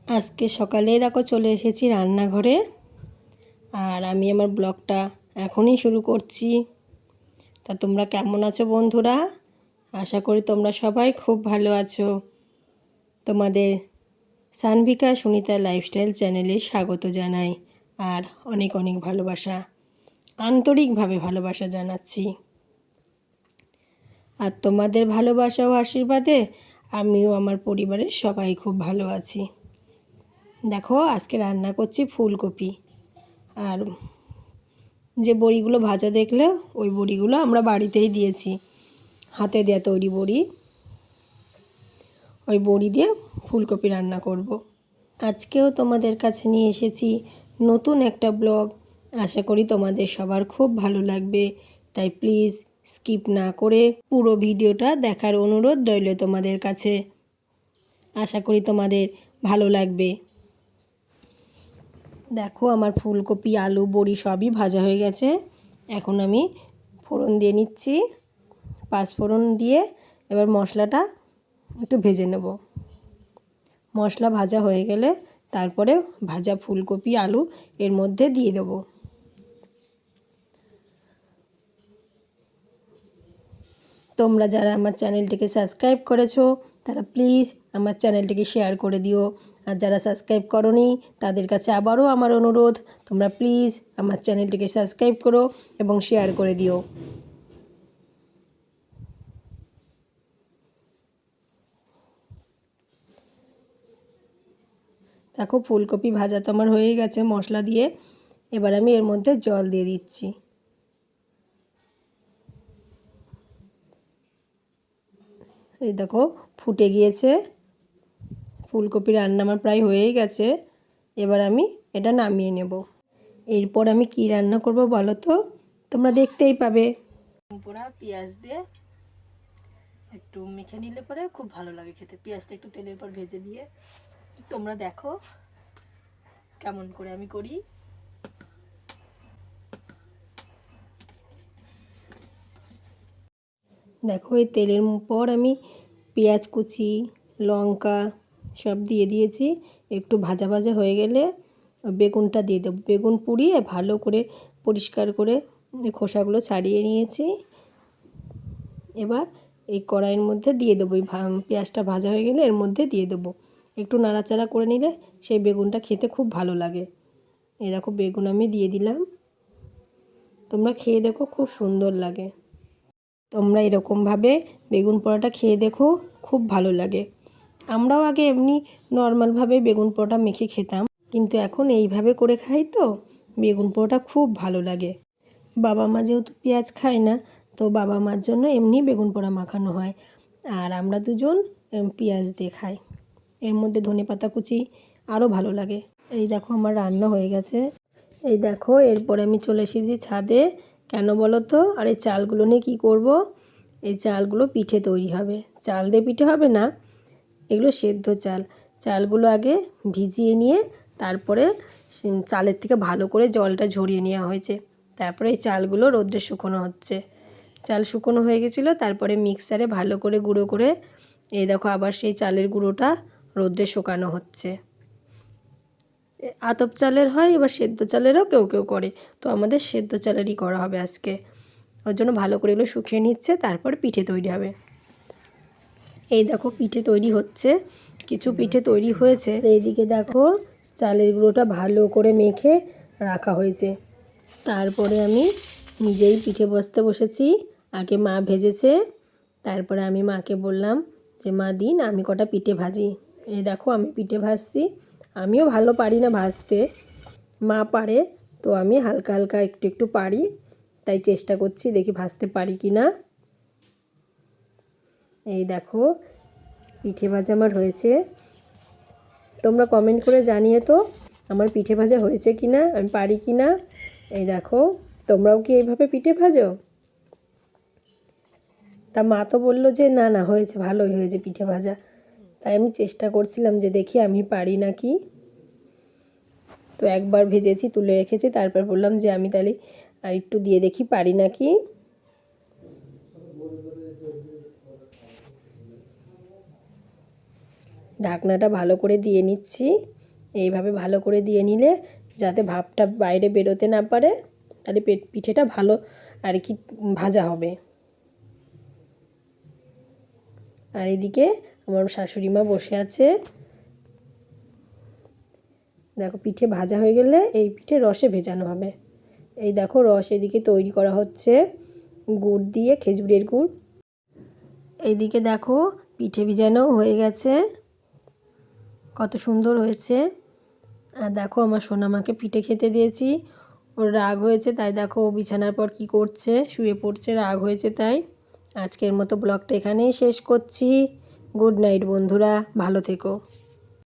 আজকে সকালেই দেখো চলে এসেছি রান্নাঘরে। আর আমি আমার ব্লগটা এখনই শুরু করছি। তা তোমরা কেমন আছো বন্ধুরা? আশা করি তোমরা সবাই খুব ভালো আছো। তোমাদের সানভিকা সুনিতা লাইফস্টাইল চ্যানেলে স্বাগত জানাই। আর অনেক অনেক ভালোবাসা, আন্তরিকভাবে ভালোবাসা জানাচ্ছি। আর তোমাদের ভালোবাসা ও আশীর্বাদে আমিও আমার পরিবারের সবাই খুব ভালো আছি। দেখো আজকে রান্না করছি ফুলকপি। আর যে বড়িগুলো ভাজা দেখলে ওই বড়িগুলো আমরা বাড়িতেই দিয়েছি, হাতে দেওয়া তৈরি বড়ি। ওই বড়ি দিয়ে ফুলকপি রান্না করব। আজকেও তোমাদের কাছে নিয়ে এসেছি নতুন একটা ব্লগ। আশা করি তোমাদের সবার খুব ভালো লাগবে, তাই প্লিজ স্কিপ না করে পুরো ভিডিওটা দেখার অনুরোধ রইল তোমাদের কাছে। আশা করি তোমাদের ভালো লাগবে। দেখো আমার ফুলকপি আলু বড়ি সবই ভাজা হয়ে গেছে। এখন আমি ফোড়ন দিয়ে নিচ্ছি। পাঁচফোড়ন দিয়ে এবার মশলাটা একটু ভেজে নেব। মশলা ভাজা হয়ে গেলে তারপরে ভাজা ফুলকপি আলু এর মধ্যে দিয়ে দেব। তোমরা যারা আমার চ্যানেলটিকে সাবস্ক্রাইব করেছো তারা প্লিজ আমার চ্যানেলটিকে শেয়ার করে দিও। আর যারা সাবস্ক্রাইব করোনি তাদের কাছে আবারও আমার অনুরোধ, তোমরা প্লিজ আমার চ্যানেলটিকে সাবস্ক্রাইব করো এবং শেয়ার করে দিও। দেখো ফুলকপি ভাজা তো আমার হয়ে গেছে মশলা দিয়ে। এবার আমি এর মধ্যে জল দিয়ে দিচ্ছি। এই দেখো ফুটে গিয়েছে। ফুলকপি রান্না আমার প্রায় হয়েই গেছে। এবার আমি এটা নামিয়ে নেব। এরপর আমি কি রান্না করব বলো তো? তোমরা দেখতেই পাবে। পোড়া পেঁয়াজ দিয়ে একটু মেখে নিলে পরে খুব ভালো লাগে খেতে। পেঁয়াজটা একটু তেলের পর ভেজে দিয়ে তোমরা দেখো কেমন করে আমি করি। দেখো এই তেলের পর আমি পেঁয়াজ কুচি লঙ্কা সব দিয়ে দিয়েছি। একটু ভাজা ভাজা হয়ে গেলে বেগুনটা দিয়ে দেবো। বেগুন পুড়িয়ে ভালো করে পরিষ্কার করে খোসাগুলো ছাড়িয়ে নিয়েছি। এবার এই কড়াইয়ের মধ্যে দিয়ে দেবো। এই পেঁয়াজটা ভাজা হয়ে গেলে এর মধ্যে দিয়ে দেবো। একটু নাড়াচাড়া করে নিলে সেই বেগুনটা খেতে খুব ভালো লাগে। এই দেখো বেগুন আমি দিয়ে দিলাম। তোমরা খেয়ে দেখো, খুব সুন্দর লাগে। তোমরা এরকমভাবে বেগুন পোড়াটা খেয়ে দেখো, খুব ভালো লাগে। আমরাও আগে এমনি নর্মালভাবে বেগুন পোড়াটা মেখে খেতাম, কিন্তু এখন এইভাবে করে খাই তো বেগুন পোড়াটা খুব ভালো লাগে। বাবা মা যেহেতু পেঁয়াজ খায় না, তো বাবা মার জন্য এমনি বেগুন পোড়া মাখানো হয়। আর আমরা দুজন পেঁয়াজ দিয়ে খাই। এর মধ্যে ধনেপাতা কুচি আরও ভালো লাগে। এই দেখো আমার রান্না হয়ে গেছে। এই দেখো এরপরে আমি চলে এসেছি ছাদে। কেন বলো তো? আর এই চালগুলো নিয়ে কী করব? এই চালগুলো পিঠে তৈরি হবে। চাল দিয়ে পিঠে হবে না, এগুলো সেদ্ধ চাল। চালগুলো আগে ভিজিয়ে নিয়ে তারপরে চালের থেকে ভালো করে জলটা ঝরিয়ে নেওয়া হয়েছে। তারপরে এই চালগুলো রোদ্রে শুকোনো হচ্ছে। চাল শুকনো হয়ে গেছিলো, তারপরে মিক্সারে ভালো করে গুঁড়ো করে এই দেখো আবার সেই চালের গুঁড়োটা রোদ্রে শুকানো হচ্ছে। আতপ চালের হয়, এবার সেদ্ধ চালেরও কেউ কেউ করে, তো আমাদের সেদ্ধ চালেরই করা হবে আজকে। ওর জন্য ভালো করে এগুলো শুকিয়ে নিচ্ছে, তারপর পিঠে তৈরি হবে। এই দেখো পিঠে তৈরি হচ্ছে, কিছু পিঠে তৈরি হয়েছে। এইদিকে দেখো চালের গুঁড়োটা ভালো করে মেখে রাখা হয়েছে। তারপরে আমি নিজেই পিঠে বসেছি। আগে মা ভেজেছে, তারপরে আমি মাকে বললাম যে মা দিন আমি কটা পিঠে ভাজি। এই দেখো আমি পিঠে ভাজছি। আমিও ভালো পারি না ভাজতে, মা পারে, তো আমি হালকা হালকা একটু একটু পারি, তাই চেষ্টা করছি দেখি ভাজতে পারি কি না। এই দেখো পিঠে ভাজা আমার হয়েছে। তোমরা কমেন্ট করে জানিয়ে তো আমার পিঠে ভাজা হয়েছে কি না, আমি পারি কি না। এই দেখো তোমরাও কি এইভাবে পিঠে ভাজো? তা মা তো বললো যে না না হয়েছে, ভালোই হয়েছে পিঠে ভাজা। তাই আমি চেষ্টা করছিলাম যে দেখি আমি পারি নাকি। তো একবার ভেজেছি, তুলে রেখেছি, তারপর বললাম যে আমি তাহলে আর একটু দিয়ে দেখি পারি নাকি। ঢাকনাটা ভালো করে দিয়ে নিচ্ছি। এইভাবে ভালো করে দিয়ে নিলে যাতে ভাপটা বাইরে বেরোতে না পারে, তাহলে পিঠেটা ভালো আর কি ভাজা হবে। আর এদিকে আমার শাশুড়ি মা বসে আছে। দেখো পিঠে ভাজা হয়ে গেলে এই পিঠে রসে ভেজানো হবে। এই দেখো রস এদিকে তৈরি করা হচ্ছে গুড় দিয়ে, খেজুরের গুড়। এইদিকে দেখো পিঠে ভিজানো হয়ে গেছে, কত সুন্দর হয়েছে। আর দেখো আমার সোনামাকে পিঠে খেতে দিয়েছি, ওর রাগ হয়েছে তাই দেখো ও বিছানার পর কি করছে, শুয়ে পড়ছে, রাগ হয়েছে তাই। আজকের মতো ব্লগটা এখানেই শেষ করছি। গুড নাইট বন্ধুরা, ভালো থেকো।